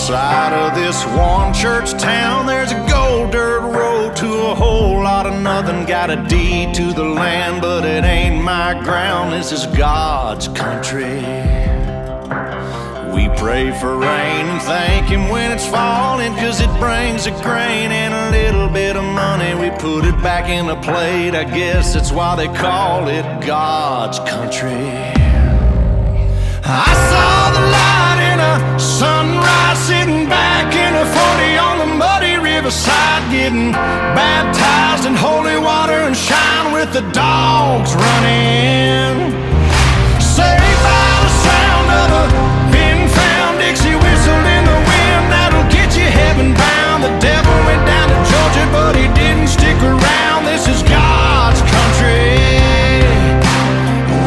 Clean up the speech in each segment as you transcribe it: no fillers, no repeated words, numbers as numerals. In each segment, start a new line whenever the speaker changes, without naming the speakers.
side of this one church town, there's a gold dirt road to a whole lot of nothing. Got a deed to the land, but it ain't my ground. This is God's country. We pray for rain and thank Him when it's falling, 'cause it brings a grain and a little bit of money. We put it back in the plate, I guess that's why they call it God's country. I saw the light in a sunrise, sitting back in a 40 on the muddy riverside, getting baptized in holy water and shine with the dogs running. Saved by the sound of a pin-found Dixie whistle in the wind, that'll get you heaven bound. The devil went down to Georgia, but he didn't stick around. This is God's country.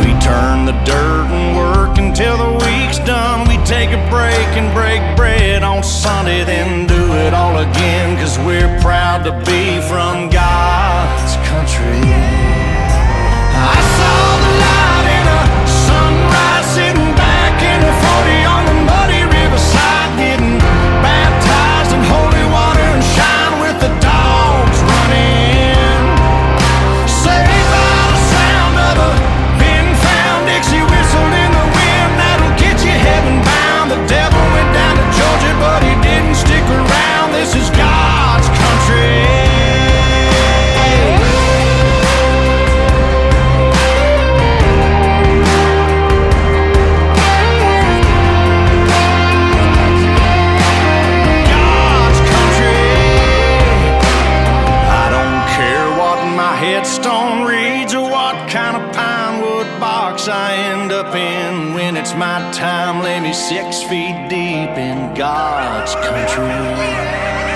We turn the dirt and work until the week's done. We take a break and break bread on Sunday, then do it all again, 'cause we're proud to be from God's country. I saw the light in a sunrise, sitting back in a 40 on the muddy riverside, getting baptized in holy water and shine with the dogs running. Saved by the sound of a pin-found Dixie whistle in the wind, that'll get you heaven bound. The devil went down to Georgia, but he didn't stick around. This is God's country. Headstone reads or what kind of pine wood box I end up in. When it's my time, lay me 6 feet deep in God's country.